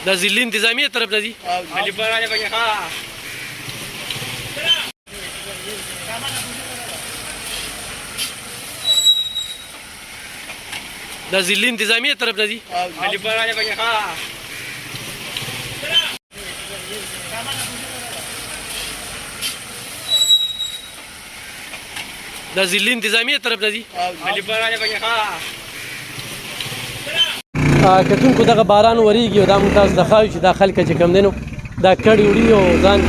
دا ضلعي انتظامیه طرف نه دي دا ضلعي انتظامیه طرف نه دي دا ضلعي انتظامیه طرف نه دي کتونکو دغه باران وریږي او دا موږ تاسو ته ښایو چې دا خلک چې کوم دی نو دا کډې وړي او ځان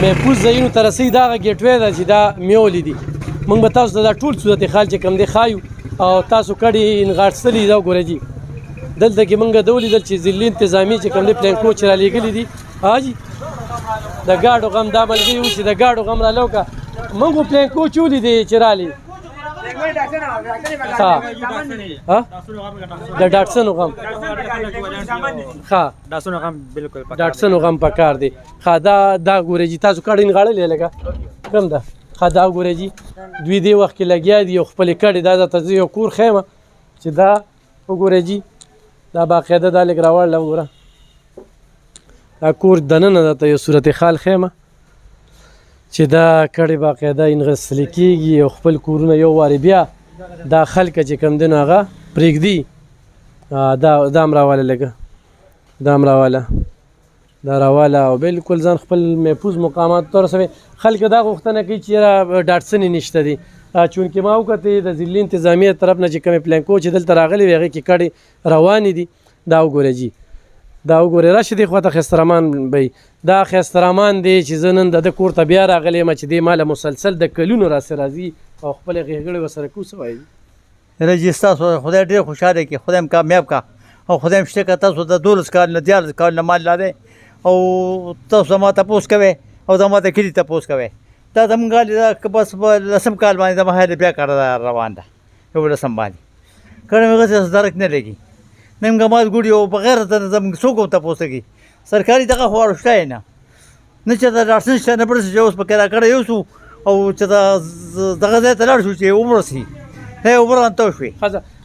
محفوظ ځایونو ته رسوي دا هغه ګیټ وی ده چې دا میولې دي موږ به تاسو ته دا ټول صورت حال چې کوم دی ښایو او تاسو کډې نغاټستلي دا وګورئ جي دلته کې موږ دا ولیدل چې ضلعي انتظامي چې کوم دی پلینکو چې رالیږلي دي حاجي د ګاډو غم دا ملګري و چې د ګاډو غم راله وکړه موږ خو پلینکو چې ولیدې چې رالي د ډاټسن غم ډاټسن غم پکار دی دا ګورئ جي تاسو کډې نغاړلې لکه کم ده دا ګورئ جي دوی دې وخت کې لګیا دي او خپلې کډې دا درته زه یو کور ښیم چې دا وګورئ جي دا باقاعده دا لږ راوړله وګوره دا کور دننه درته یو صورت حال ښیم چې دا کډې باقاعده انغستل کېږي او خپل کورونه یو وارې بیا دا خلکه چې کوم دی نو هغه پرېږدي دا هم راواله لږه دا هم راواله دا راواله او بلکل ځان خپل محفوظ مقاماتو ته رسوي خلک دا غوښتنه کوي چې یاره ډاټسنې نشته دي چونکې ما وکتې د ضلعي انتظامیه طرف نه چې کومې پلینکو چې دلته راغلي وي هغې کې کډې روانې دي دا وګوره جي دا وګورئ راشه دې خواته ښایستهرحمان بی دا ښایستهرحمان دی چې زه نن د ده کور ته بیا راغلی یم چې دې ماله مسلسل د کلونو راسې راځي او خپلې غېږړې ورسره کو څه وایي یاره جي ستاسو خدای ډېر خوشحاله کړي خدای هم کامیاب کا او خدای هم شته که تاسو د 12 کال نه 14 کال نه مال لاره او تاسو زما تپوس کوئ او زما د کلي تپوس کوئ دا زموږ دا بس په 10 کال باندې زما بیا کار روان ده یو 10 باندې کله مې هغسې درک نه لګي نن ګماز ګوډي او بغیر د زموږ څوک هم تپوس کوي سرکاري دغه خو شته یې نه چې دا ډاکټر شته نه پړسي چې اوس پکې راکړی یو شو او چې دغه ځای ته لاړ شو چې ومرسي عمر انته شوې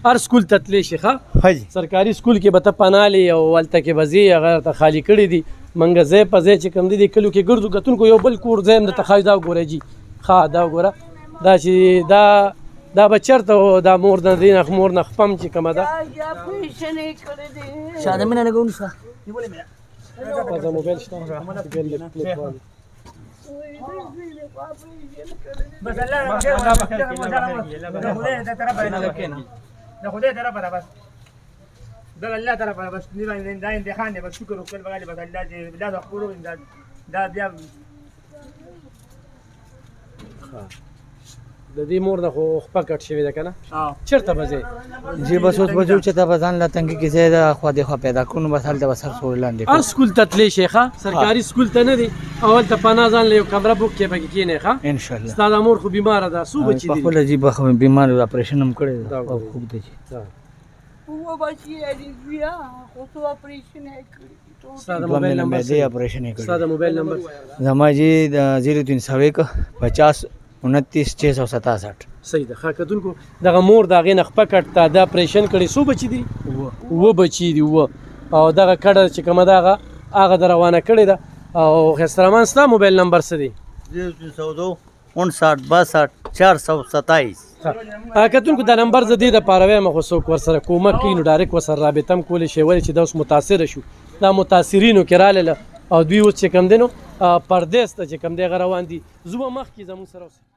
هر سکول ته تللی شي ښه سرکاري سکول کې به ته پنالې او هلته کې به ځې هغه ته خالي کړي دي موږ ځای په ځای چې کوم دي کلیو کې ګرځو کتونکو یو بل کور ځای هم درته ښایي دا وګوره جي ښه دا وګوره دا چې دا به چېرته دا مور نه دی مور نه خپم چې کومه ده موبایل شته بس الله د خدای طرفه ده بس د الله طرفه بس دا امتحان دی بس شکر وکړل بغیر بس الله دې دا خپلو دا بیا د دې مور نه خو خپه کټ شوې ده که نه چېرته به ځې جي بس اوس به ځو چې ته به ځان له تنګي کې ځای ده خوا دې خوا پیدا کړو نو بس هلته به سر سوري لاندې هر سکول ته تللی شې ښه سرکاري سکول ته نه دی او هلته پناه ځان له یو کمره بوک کې پکې کښېنئ ښه انشاءالله ستا دا مور خو بیماره ده څو بچي دي پخپله جي بیمار اپریشن هم کړی ده او خوب دی چې ستا د موبایل نمبر اپریشن یې ستا د موبایل نمبر زما جي 0301 50 29 667 صحیح ده ښه کتونکو دغه مور د هغې نه خپه کټ ته د اپریشن کړی څو بچي دي اووه بچي دي اووه او دغه کډه چې کومه ده هغه د روانه کړې ده او ښایستهرحمان ستا موبایل نمبر څه دی 0302 59 62 427 کتونکو دا نمبر زه دې دپاره وایم خو څوک ورسره کومک کوي نو ډایرکټ ورسره رابطه هم کولی شي ولې چې دا اوس متاثره شو دا متاثرینو کې راغله او دوی اوس چې کوم دی نو پردیس ته چې کوم دی هغه روان دي زه به مخکې زموږ سره اوسئ